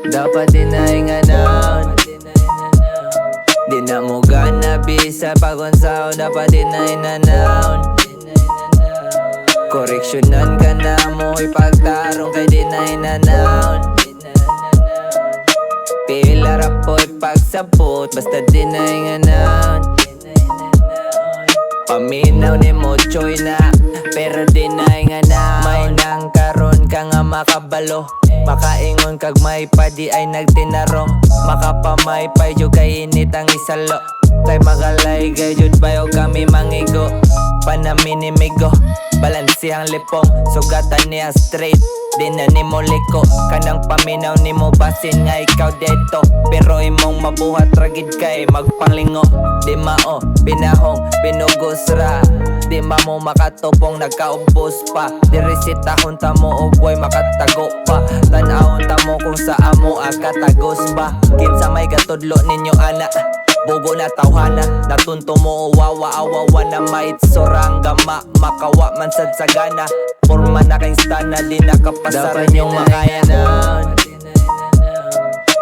Dapat dinainanaon, di na mo ganabi sa pagunsaw. Dapat dinainanaon, koreksyonan ka na mo ipagtarong kay dinainanaon. Pila ra po'y pagsabot basta dinainanaon. Paminaw ni mo choy na pero dinainanaon. May nang karon ka nga makabalo, makaingon kag may padi ay nagtinarong. Makapamay pa yun kay init ang isalo. Kay magalay gayud bayo kami mangigo. Panaminimigo, balansihang lipong. Sugatan niya straight, di na ni mo liko. Kanang paminaw ni mo basin nga ikaw deto. Pero imong mabuhat ragid kay magpanglingo. Di mao, pinahong, pinugos ra. Di ma mo makatupong nagkaubos pa. Di resita hunta mo o boy makatago pa. Tanahon ta mo kung sa amo akatagos ba. Kinsa may katudlo ninyo ana, bugo na tawhana. Natunto mo wawa awawa na maitsorang gama. Makawa man sad sa gana. Porma na kay stana di nakapasaran yung makaya na.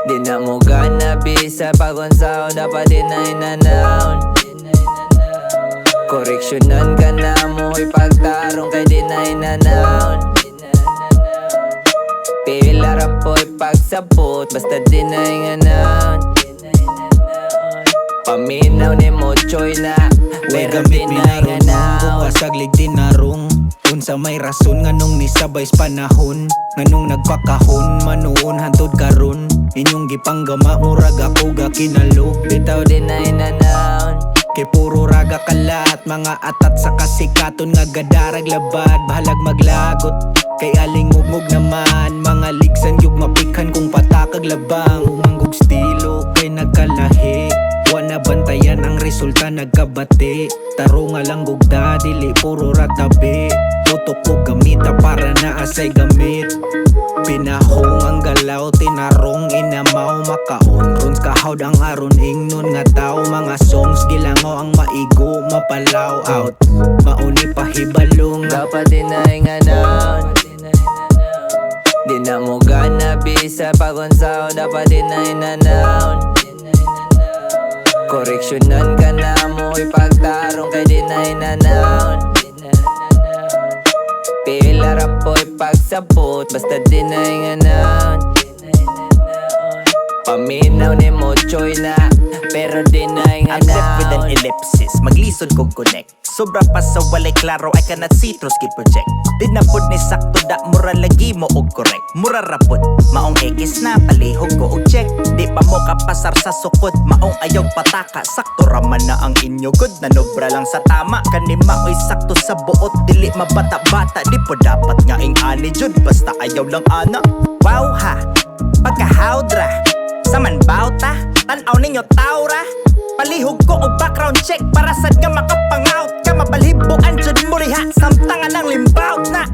Di na mo ganabi sa pagunsaw. Dapat dinainanaon, koreksyonan ka na mo ipagtarong kay dinainanaon. Pila ra po'y pagsabot basta dinainanaon. Paminaw ni mo choy na pero dinainanaon. Kung kasaglig dinarong unsa may rason nganong nisabay sa panahon. Nganong nagpakahon manuon hantod karon. Inyong gipanggama murag ako ga kinalo. Bitaw dinainanaon, kay puro raga kalat, mga atat sa kasikaton nga gadarag labad. Bahalag maglagot, kay aling mugmog naman. Mga ligsan yung mapikhan kung patakag labang. Umanggog stilo, kay nagkalahi. Wana bantayan ang resulta nagkabati. Taro nga lang gugda, dili puro ratabi. Tutok ko gamita para naasay gamit. Pinahong ang galaw, tinarong inamaw. Makaon runs kahawd ang aron ingnon nga tao. Mga songs gilangaw ang maigo, mapalaw out. Mauni pahibalong, dapat dinainanaon. Di na mo ganabi sa pagunsaw. Dapat dinainanaon, koreksyonan ka na mo ipagtarong kay dinainanaon. Pila ra po'y pagsabot basta dinainanaon. Paminaw ni mo choy na pero dinainanaon. Accept with an ellipsis, maglisod kog connect. Sobra pa sa walay klaro, I cannot see through ski project. Di na pod ni sakto da, mura lagi mo og correct. Mura rapod, maong X na palihog ko og check. Di pa mo kapasar sa sukod, maong ayaw pataka. Sakto raman na ang inyo good, nanobra lang sa tama. Kanima oy sakto sa buot, dili mabata-bata. Di po dapat nga ing ani jud, basta ayaw lang ana. Wow ha, pagkahawdra saman bawta, tanaw ninyo taura. Palihog ko og background check para sad nga makapangout ka. Mabalhibuan jud mo riha, samtangan ang limbaw na.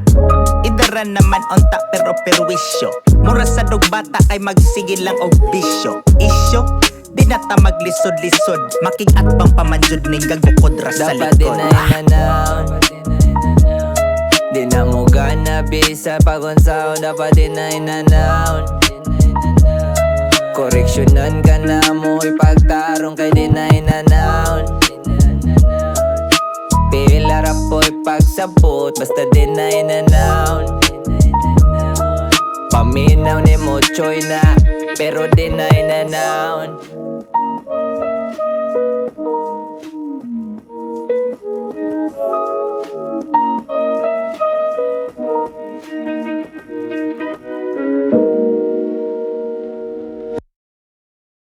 Idaran naman onta pero perwisyo. Mura sa dog bata kay magsigil lang og bisyo. Isyo, di na ta maglisod-lisod. Making at pang pamanjud ning gagukod ra sa dapat likod. dinainanaon, di na mo ganabi sa pagunsaw. Dapat dinainanaon, koreksyonan ka na mo ipagtarong kay dinainanaon. Pila ra po'y pagsabot basta dinainanaon. Paminaw ni mo choy na pero dinainanaon.